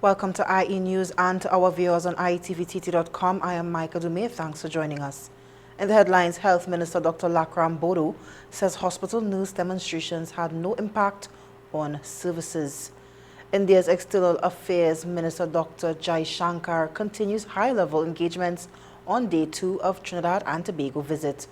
Welcome to IE News and to our viewers on IETVTT.com. I am Micah Dume. Thanks for joining us. In the headlines, Health Minister Dr. Lakram Bodo says hospital nurse demonstrations had no impact on services. India's External Affairs Minister Dr. Jai Shankar continues high-level engagements on day 2 of Trinidad and Tobago visit.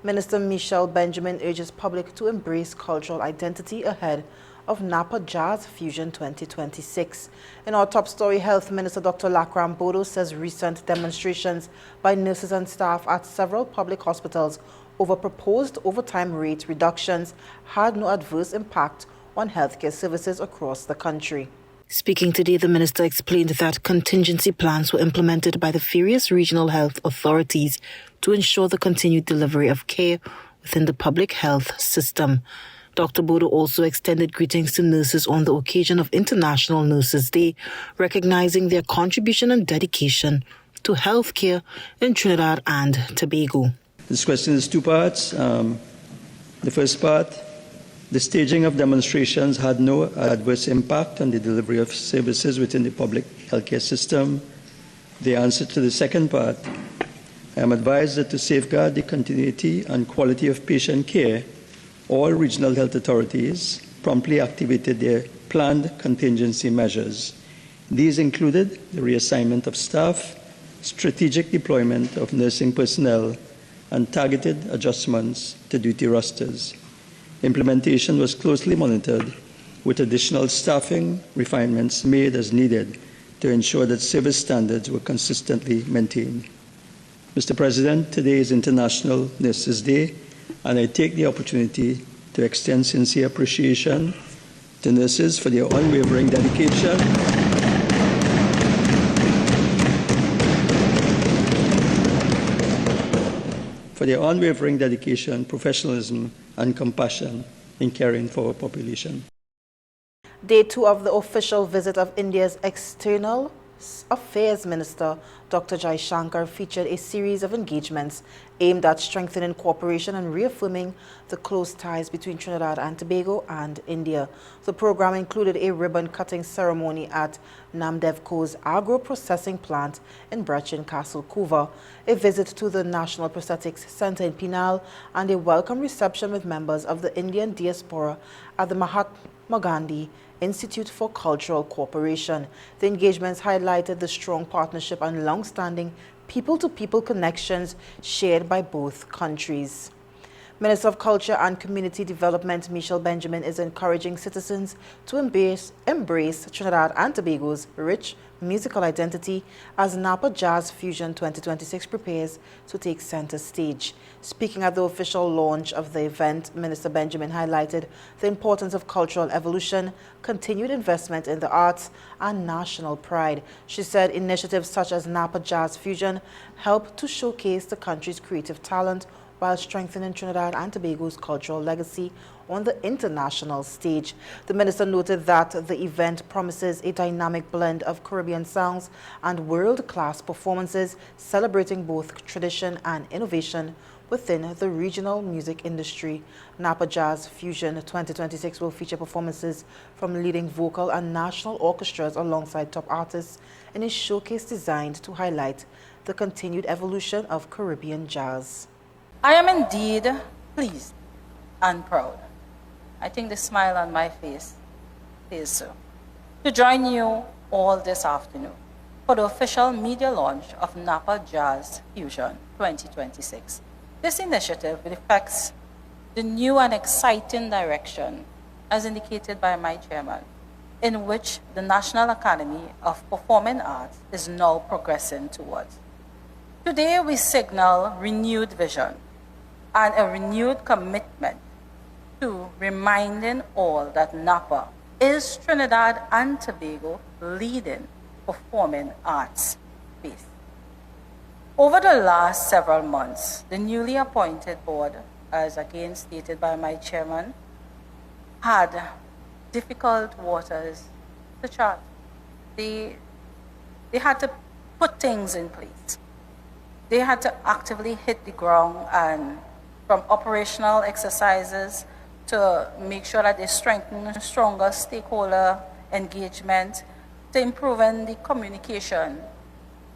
Minister Michelle Benjamin urges public to embrace cultural identity ahead of Napa Jazz Fusion 2026. In our top story, Health Minister Dr. Lakram Bodo says recent demonstrations by nurses and staff at several public hospitals over proposed overtime rate reductions had no adverse impact on healthcare services across the country. Speaking today, the minister explained that contingency plans were implemented by the various regional health authorities to ensure the continued delivery of care within the public health system. Dr. Bodo also extended greetings to nurses on the occasion of International Nurses Day, recognizing their contribution and dedication to healthcare in Trinidad and Tobago. This question is two parts. The first part, the staging of demonstrations had no adverse impact on the delivery of services within the public healthcare system. The answer to the second part, I am advised that to safeguard the continuity and quality of patient care, all regional health authorities promptly activated their planned contingency measures. These included the reassignment of staff, strategic deployment of nursing personnel, and targeted adjustments to duty rosters. Implementation was closely monitored, with additional staffing refinements made as needed to ensure that service standards were consistently maintained. Mr. President, today is International Nurses Day, and I take the opportunity to extend sincere appreciation to nurses for their unwavering dedication professionalism, and compassion in caring for our population. Day 2 of the official visit of India's External Affairs Minister Dr. Jai Shankar featured a series of engagements aimed at strengthening cooperation and reaffirming the close ties between Trinidad and Tobago and India. The program included a ribbon-cutting ceremony at Namdevco's agro-processing plant in Brechin Castle, Couva, a visit to the National Prosthetics Center in Penal, and a welcome reception with members of the Indian diaspora at the Mahatma Gandhi Institute for Cultural Cooperation. The engagements highlighted the strong partnership and long-standing people-to-people connections shared by both countries. Minister of Culture and Community Development Michelle Benjamin is encouraging citizens to embrace Trinidad and Tobago's rich musical identity as Napa Jazz Fusion 2026 prepares to take center stage. Speaking at the official launch of the event, Minister Benjamin highlighted the importance of cultural evolution, continued investment in the arts, and national pride. She said initiatives such as Napa Jazz Fusion help to showcase the country's creative talent while strengthening Trinidad and Tobago's cultural legacy on the international stage. The minister noted that the event promises a dynamic blend of Caribbean sounds and world-class performances, celebrating both tradition and innovation within the regional music industry. Napa Jazz Fusion 2026 will feature performances from leading vocal and national orchestras alongside top artists in a showcase designed to highlight the continued evolution of Caribbean jazz. I am indeed pleased and proud. I think the smile on my face is so. To join you all this afternoon for the official media launch of Napa Jazz Fusion 2026. This initiative reflects the new and exciting direction, as indicated by my chairman, in which the National Academy of Performing Arts is now progressing towards. Today we signal renewed vision and a renewed commitment to reminding all that Napa is Trinidad and Tobago leading performing arts space. Over the last several months, the newly appointed board, as again stated by my chairman, had difficult waters to chart. They had to put things in place. They had to actively hit the ground, and from operational exercises to make sure that they strengthen stronger stakeholder engagement to improving the communication.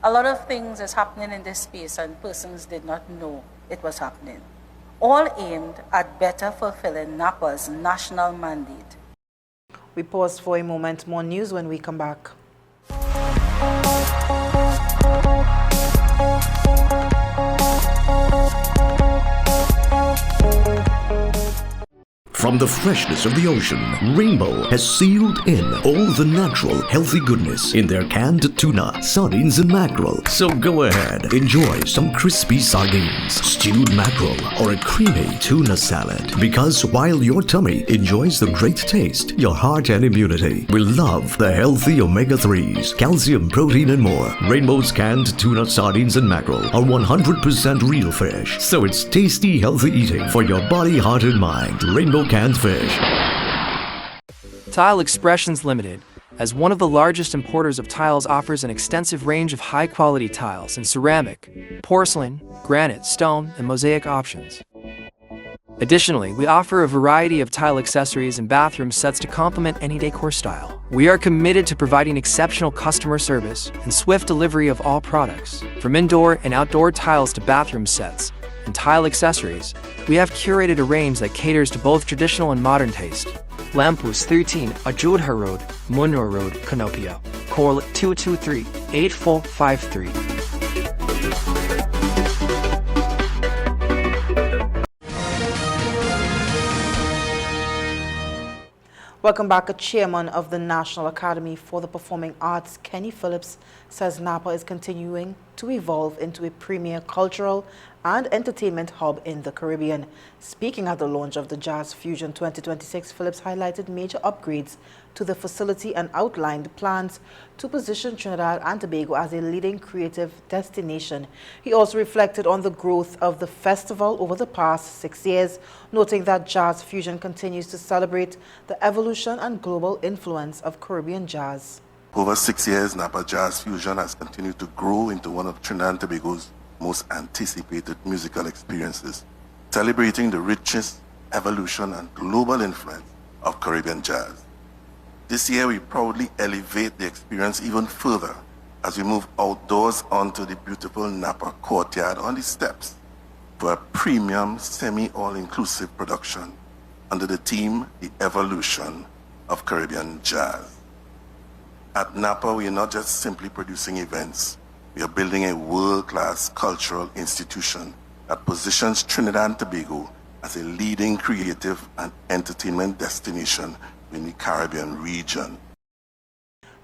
A lot of things is happening in this space and persons did not know it was happening, all aimed at better fulfilling NAPA's national mandate. We pause for a moment. More news when we come back. From the freshness of the ocean, Rainbow has sealed in all the natural, healthy goodness in their canned tuna, sardines, and mackerel. So go ahead, enjoy some crispy sardines, stewed mackerel, or a creamy tuna salad. Because while your tummy enjoys the great taste, your heart and immunity will love the healthy omega-3s, calcium, protein, and more. Rainbow's canned tuna, sardines, and mackerel are 100% real fish. So it's tasty, healthy eating for your body, heart, and mind. Rainbow canned fish. Tile Expressions Limited, as one of the largest importers of tiles, offers an extensive range of high-quality tiles in ceramic, porcelain, granite, stone, and mosaic options. Additionally, we offer a variety of tile accessories and bathroom sets to complement any decor style. We are committed to providing exceptional customer service and swift delivery of all products. From indoor and outdoor tiles to bathroom sets and tile accessories, we have curated a range that caters to both traditional and modern taste. Lampus 13, Ajudha Road, Munro Road, Canopio. Call 223-8453. Welcome back. A chairman of the National Academy for the Performing Arts, Kenny Phillips, says NAPA is continuing to evolve into a premier cultural and entertainment hub in the Caribbean. Speaking at the launch of the Jazz Fusion 2026, Phillips highlighted major upgrades to the facility and outlined plans to position Trinidad and Tobago as a leading creative destination. He also reflected on the growth of the festival over the past 6 years, noting that Jazz Fusion continues to celebrate the evolution and global influence of Caribbean jazz. Over 6 years, Napa Jazz Fusion has continued to grow into one of Trinidad and Tobago's most anticipated musical experiences, celebrating the richest evolution and global influence of Caribbean jazz. This year, we proudly elevate the experience even further as we move outdoors onto the beautiful Napa courtyard on the steps for a premium, semi-all-inclusive production under the theme, The Evolution of Caribbean Jazz. At Napa, we are not just simply producing events. We are building a world-class cultural institution that positions Trinidad and Tobago as a leading creative and entertainment destination in the Caribbean region.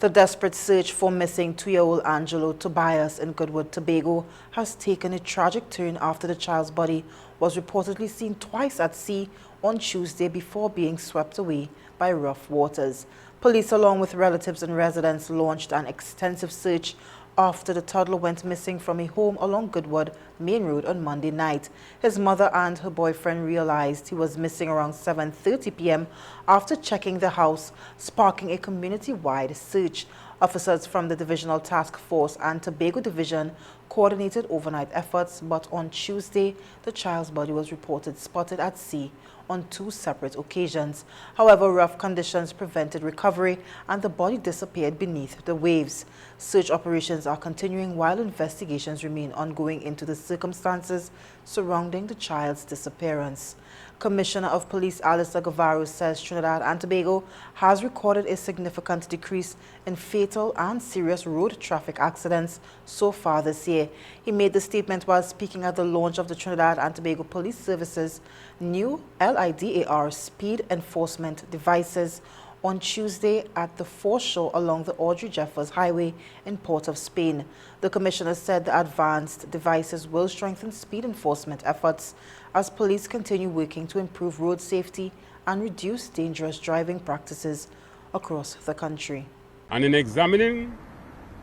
The desperate search for missing 2-year-old Angelo Tobias in Goodwood, Tobago has taken a tragic turn after the child's body was reportedly seen twice at sea on Tuesday before being swept away by rough waters. Police, along with relatives and residents, launched an extensive search after the toddler went missing from a home along Goodwood Main Road on Monday night. His mother and her boyfriend realized he was missing around 7:30 p.m. after checking the house, sparking a community-wide search. Officers from the Divisional Task Force and Tobago Division coordinated overnight efforts, but on Tuesday, the child's body was reported spotted at sea on 2 separate occasions. However, rough conditions prevented recovery and the body disappeared beneath the waves. Search operations are continuing while investigations remain ongoing into the circumstances surrounding the child's disappearance. Commissioner of Police Alistair Guevara says Trinidad and Tobago has recorded a significant decrease in fatal and serious road traffic accidents so far this year. He made the statement while speaking at the launch of the Trinidad and Tobago Police Service's new LIDAR speed enforcement devices on Tuesday at the foreshore along the Audrey Jeffers Highway in Port of Spain. The commissioner said the advanced devices will strengthen speed enforcement efforts as police continue working to improve road safety and reduce dangerous driving practices across the country. And in examining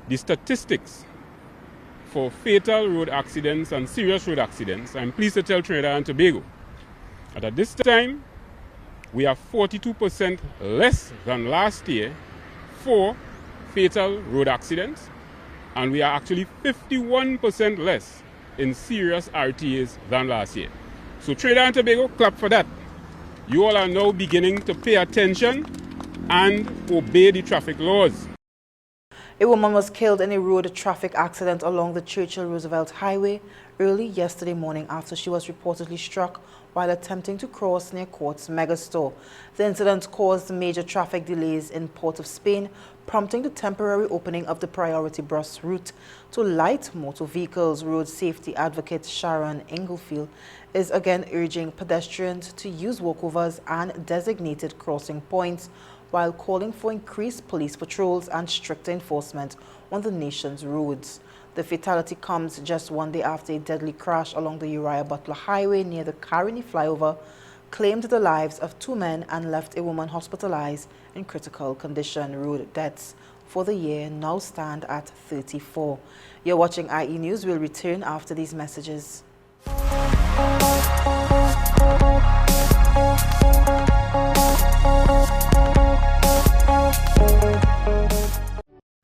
the statistics for fatal road accidents and serious road accidents, I'm pleased to tell Trinidad and Tobago that at this time, we are 42% less than last year for fatal road accidents, and we are actually 51% less in serious RTAs than last year. So Trinidad and Tobago, clap for that. You all are now beginning to pay attention and obey the traffic laws. A woman was killed in a road traffic accident along the Churchill-Roosevelt Highway early yesterday morning after she was reportedly struck while attempting to cross near Courts Megastore. The incident caused major traffic delays in Port of Spain, prompting the temporary opening of the priority bus route to light motor vehicles. Road safety advocate Sharon Inglefield is again urging pedestrians to use walkovers and designated crossing points, while calling for increased police patrols and stricter enforcement on the nation's roads. The fatality comes just one day after a deadly crash along the Uriah Butler Highway near the Caroni flyover claimed the lives of 2 men and left a woman hospitalized in critical condition. Road deaths for the year now stand at 34. You're watching IE News. We'll return after these messages.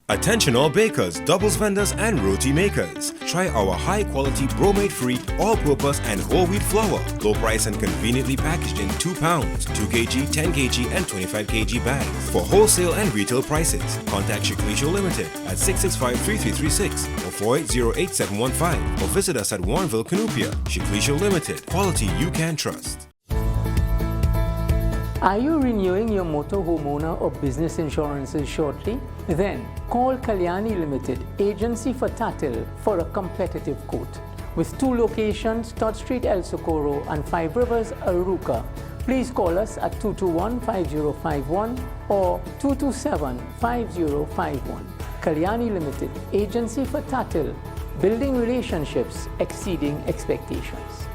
Attention all bakers, doubles vendors and roti makers. Try our high quality bromate-free, all-purpose and whole wheat flour. Low price and conveniently packaged in 2 pounds, 2 kg, 10 kg and 25 kg bags. For wholesale and retail prices, contact Shiklisho Limited at 665-3336 or 480-8715 or visit us at Warrenville, Canoopia. Shiklisho Limited, quality you can trust. Are you renewing your motor, homeowner or business insurances shortly? Then call Kalyani Limited, agency for Tatil, for a competitive quote. With 2 locations, Todd Street, El Socorro and 5 Rivers, Aruca. Please call us at 221-5051 or 227-5051. Kalyani Limited, agency for Tatil, building relationships exceeding expectations.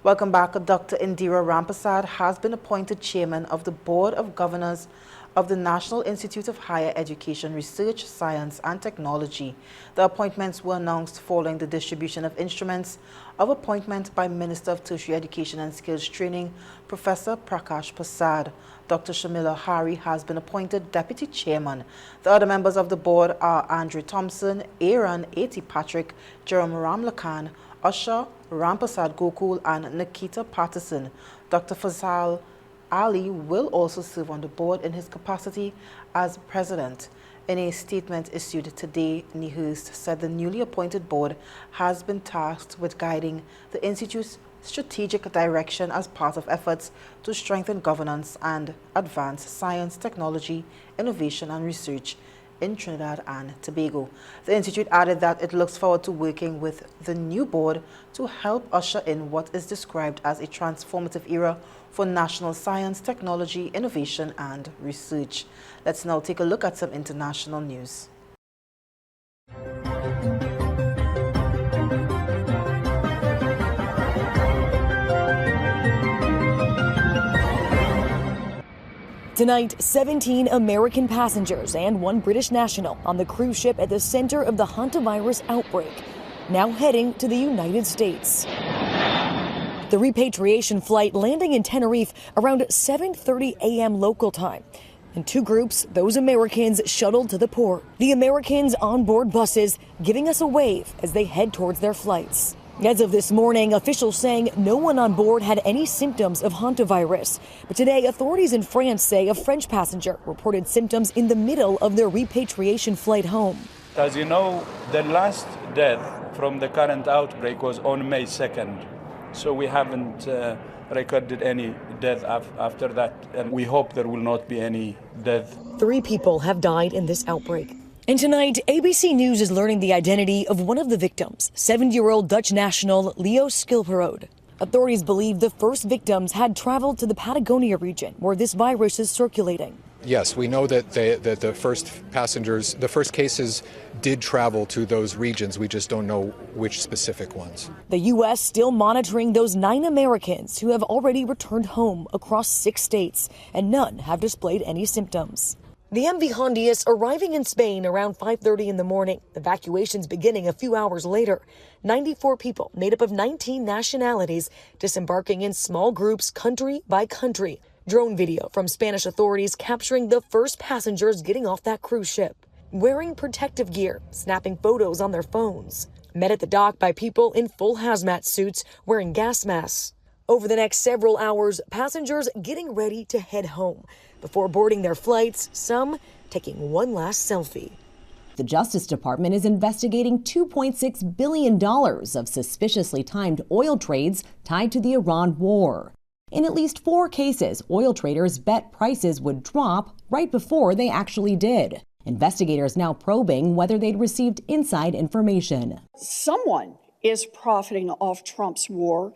Welcome back. Dr. Indira Rampasad has been appointed chairman of the Board of Governors of the National Institute of Higher Education, Research, Science and Technology. The appointments were announced following the distribution of instruments of appointment by Minister of Tertiary Education and Skills Training, Professor Prakash Prasad. Dr. Shamila Hari has been appointed deputy chairman. The other members of the board are Andrew Thompson, Aaron A.T. Patrick, Jerome Ramlakan, Usha Rampasad Gokul and Nikita Patterson. Dr. Fazal Ali will also serve on the board in his capacity as president. In a statement issued today, Nihurst said the newly appointed board has been tasked with guiding the Institute's strategic direction as part of efforts to strengthen governance and advance science, technology, innovation and research in Trinidad and Tobago. The Institute added that it looks forward to working with the new board to help usher in what is described as a transformative era for national science, technology, innovation and research. Let's now take a look at some international news. Tonight, 17 American passengers and 1 British national on the cruise ship at the center of the hantavirus outbreak, now heading to the United States. The repatriation flight landing in Tenerife around 7:30 a.m. local time. In 2 groups, those Americans shuttled to the port. The Americans on board buses giving us a wave as they head towards their flights. As of this morning, officials saying no one on board had any symptoms of hantavirus. But today, authorities in France say a French passenger reported symptoms in the middle of their repatriation flight home. As you know, the last death from the current outbreak was on May 2nd. So we haven't recorded any death after that. And we hope there will not be any death. 3 people have died in this outbreak. And tonight, ABC News is learning the identity of one of the victims, 7-year-old Dutch national Leo Schilperode. Authorities believe the first victims had traveled to the Patagonia region where this virus is circulating. Yes, we know that the first cases did travel to those regions. We just don't know which specific ones. The U.S. still monitoring those 9 Americans who have already returned home across 6 states, and none have displayed any symptoms. The MV Hondias arriving in Spain around 5:30 in the morning. Evacuations beginning a few hours later. 94 people made up of 19 nationalities disembarking in small groups country by country. Drone video from Spanish authorities capturing the first passengers getting off that cruise ship. Wearing protective gear, snapping photos on their phones. Met at the dock by people in full hazmat suits wearing gas masks. Over the next several hours, passengers getting ready to head home. Before boarding their flights, some taking one last selfie. The Justice Department is investigating $2.6 billion of suspiciously timed oil trades tied to the Iran war. In at least 4 cases, oil traders bet prices would drop right before they actually did. Investigators now probing whether they'd received inside information. Someone is profiting off Trump's war.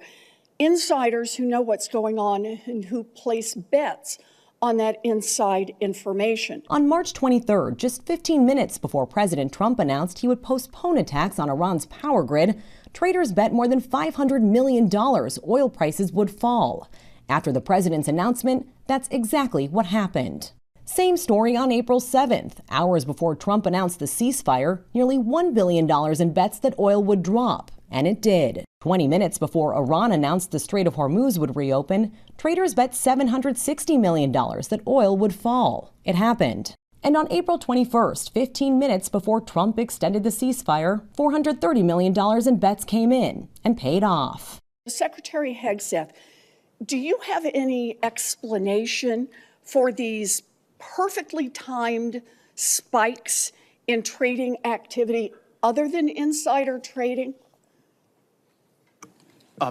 Insiders who know what's going on and who place bets on that inside information. On March 23rd, just 15 minutes before President Trump announced he would postpone attacks on Iran's power grid, traders bet more than $500 million oil prices would fall. After the president's announcement, that's exactly what happened. Same story on April 7th. Hours before Trump announced the ceasefire, nearly $1 billion in bets that oil would drop. And it did. 20 minutes before Iran announced the Strait of Hormuz would reopen, traders bet $760 million that oil would fall. It happened. And on April 21st, 15 minutes before Trump extended the ceasefire, $430 million in bets came in and paid off. Secretary Hegseth, do you have any explanation for these perfectly timed spikes in trading activity other than insider trading?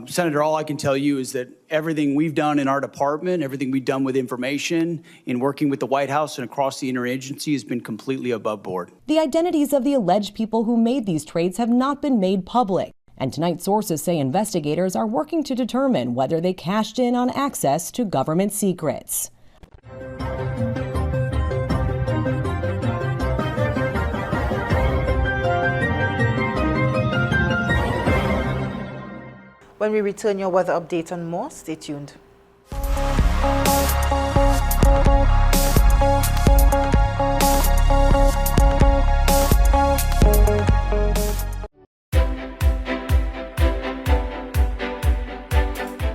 Senator, all I can tell you is that everything we've done in our department, everything we've done with information, in working with the White House and across the interagency has been completely above board. The identities of the alleged people who made these trades have not been made public. And tonight, sources say investigators are working to determine whether they cashed in on access to government secrets. When we return, your weather update and more. Stay tuned.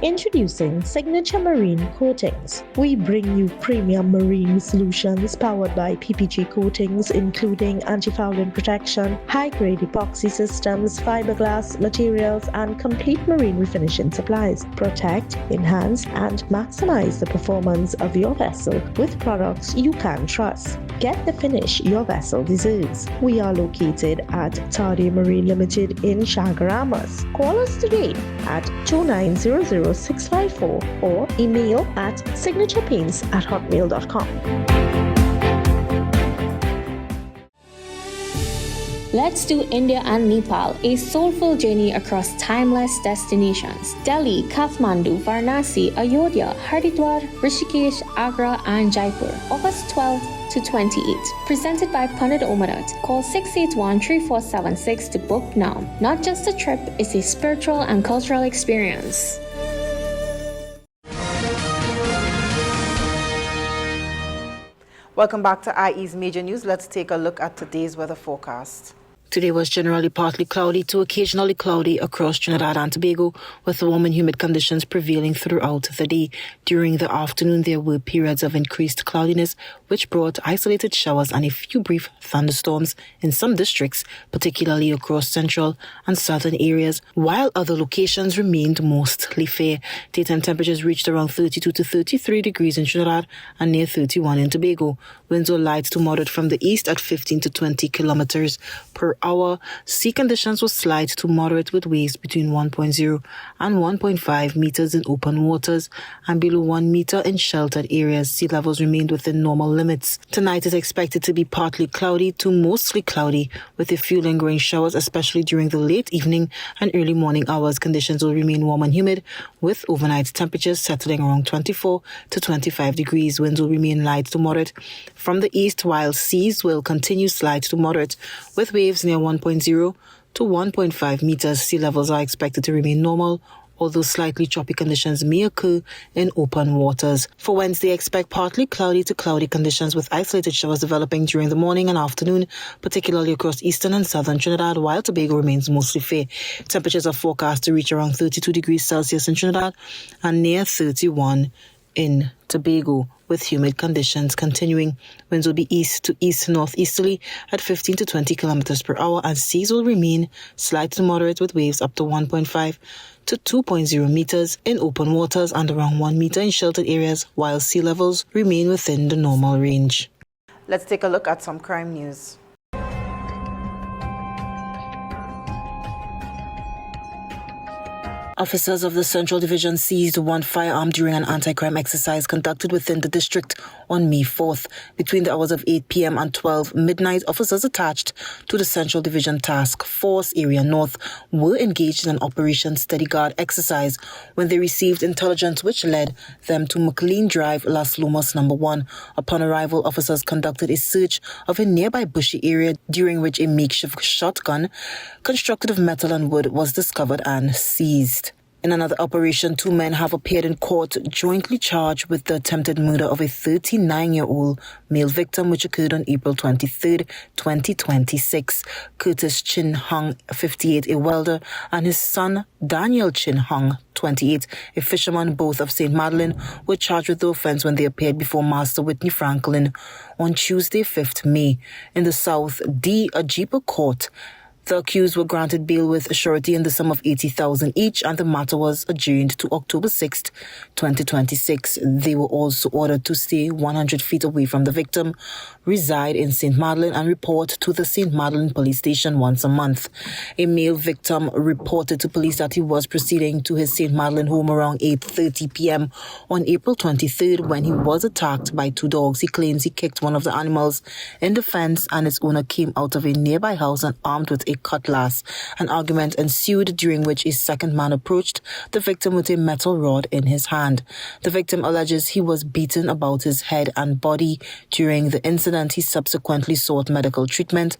Introducing Signature Marine Coatings. We bring you premium marine solutions powered by PPG coatings, including anti-fouling protection, high-grade epoxy systems, fiberglass materials, and complete marine refinishing supplies. Protect, enhance, and maximize the performance of your vessel with products you can trust. Get the finish your vessel deserves. We are located at Tardy Marine Limited in Chagaramas. Call us today at 2900-654 or email at signaturepaints@hotmail.com. Let's do India and Nepal, a soulful journey across timeless destinations. Delhi, Kathmandu, Varanasi, Ayodhya, Haridwar, Rishikesh, Agra, and Jaipur. August 12th to 28th. Presented by Pandit Omarat. Call 681-3476 to book now. Not just a trip, it's a spiritual and cultural experience. Welcome back to IE's Major News. Let's take a look at today's weather forecast. Today was generally partly cloudy to occasionally cloudy across Trinidad and Tobago, with warm and humid conditions prevailing throughout the day. During the afternoon, there were periods of increased cloudiness, which brought isolated showers and a few brief thunderstorms in some districts, particularly across central and southern areas, while other locations remained mostly fair. Daytime temperatures reached around 32 to 33 degrees in Trinidad and near 31 in Tobago. Winds were light to moderate from the east at 15 to 20 kilometers per hour. Sea conditions were slight to moderate with waves between 1.0 and 1.5 meters in open waters and below 1 meter in sheltered areas. Sea levels remained within normal limits. Tonight is expected to be partly cloudy to mostly cloudy with a few lingering showers, especially during the late evening and early morning hours. Conditions will remain warm and humid with overnight temperatures settling around 24 to 25 degrees. Winds will remain light to moderate from the east, while seas will continue slight to moderate with waves near 1.0 to 1.5 meters. Sea levels are expected to remain normal, although slightly choppy conditions may occur in open waters. For Wednesday, expect partly cloudy to cloudy conditions with isolated showers developing during the morning and afternoon, particularly across eastern and southern Trinidad, while Tobago remains mostly fair. Temperatures are forecast to reach around 32 degrees Celsius in Trinidad and near 31 in Tobago, with humid conditions continuing. Winds will be east to east-northeasterly at 15 to 20 kilometers per hour, and seas will remain slight to moderate with waves up to 1.5 to 2.0 meters in open waters and around 1 meter in sheltered areas, while sea levels remain within the normal range. Let's take a look at some crime news. Officers of the Central Division seized one firearm during an anti-crime exercise conducted within the district on May 4th. Between the hours of 8 p.m. and 12 midnight, officers attached to the Central Division Task Force Area North were engaged in an Operation Steady Guard exercise when they received intelligence which led them to McLean Drive, Las Lomas No. 1. Upon arrival, officers conducted a search of a nearby bushy area during which a makeshift shotgun constructed of metal and wood was discovered and seized. In another operation, 2 men have appeared in court jointly charged with the attempted murder of a 39-year-old male victim, which occurred on April 23, 2026. Curtis Chin Hung, 58, a welder, and his son Daniel Chin Hung, 28, a fisherman, both of St. Madeleine, were charged with the offense when they appeared before Master Whitney Franklin on Tuesday, 5th May. In the South D. Ajipa Court, the accused were granted bail with surety in the sum of $80,000 each, and the matter was adjourned to October 6, 2026. They were also ordered to stay 100 feet away from the victim, reside in St. Madeleine, and report to the St. Madeleine police station once a month. A male victim reported to police that he was proceeding to his St. Madeleine home around 8:30 p.m. on April 23rd when he was attacked by 2 dogs. He claims he kicked one of the animals in the fence, and its owner came out of a nearby house and armed with a cutlass. An argument ensued during which a second man approached the victim with a metal rod in his hand. The victim alleges he was beaten about his head and body. During the incident, he subsequently sought medical treatment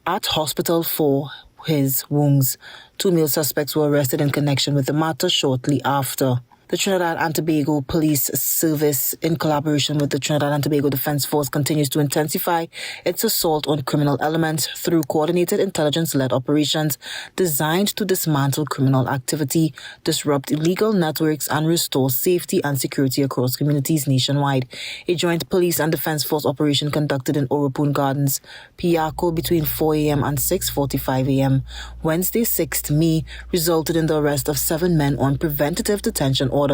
at hospital for his wounds. 2 male suspects were arrested in connection with the matter shortly after. The Trinidad and Tobago Police Service, in collaboration with the Trinidad and Tobago Defense Force, continues to intensify its assault on criminal elements through coordinated intelligence-led operations designed to dismantle criminal activity, disrupt illegal networks, and restore safety and security across communities nationwide. A joint police and defense force operation conducted in Oropoon Gardens, Piaco, between 4 a.m. and 6:45 a.m. Wednesday, 6th May, resulted in the arrest of 7 men on preventative detention orders.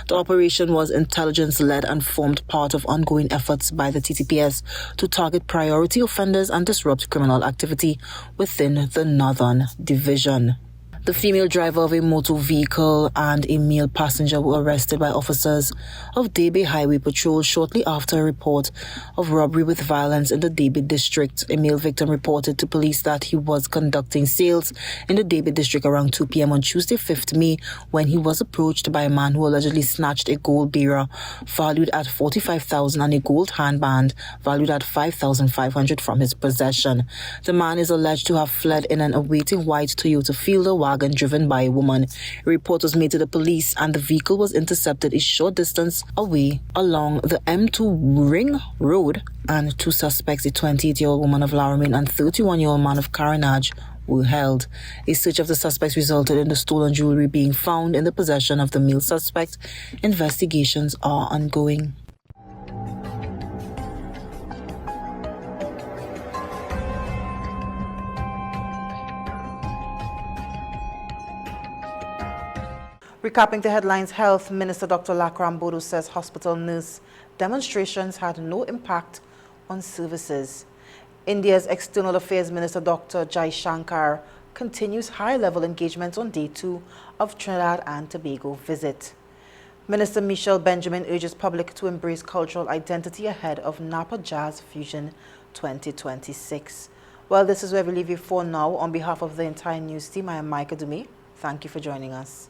The operation was intelligence-led and formed part of ongoing efforts by the TTPS to target priority offenders and disrupt criminal activity within the Northern Division. The female driver of a motor vehicle and a male passenger were arrested by officers of Debe Highway Patrol shortly after a report of robbery with violence in the Debe district. A male victim reported to police that he was conducting sales in the Debe district around 2 p.m. on Tuesday, 5th May, when he was approached by a man who allegedly snatched a gold bearer valued at $45,000 and a gold handband valued at $5,500 from his possession. The man is alleged to have fled in an awaiting white Toyota Fielder wagon driven by a woman. A report was made to the police and the vehicle was intercepted a short distance away along the M2 Ring Road, and 2 suspects, a 28-year-old woman of Laramie and 31-year-old man of Carenage, were held. A search of the suspects resulted in the stolen jewelry being found in the possession of the male suspect. Investigations are ongoing. Recapping the headlines, Health Minister Dr. Lakram Bodo says hospital nurse demonstrations had no impact on services. India's External Affairs Minister Dr. Jai Shankar continues high-level engagement on day 2 of Trinidad and Tobago visit. Minister Michelle Benjamin urges public to embrace cultural identity ahead of Napa Jazz Fusion 2026. Well, this is where we leave you for now. On behalf of the entire news team, I am Micah Dume. Thank you for joining us.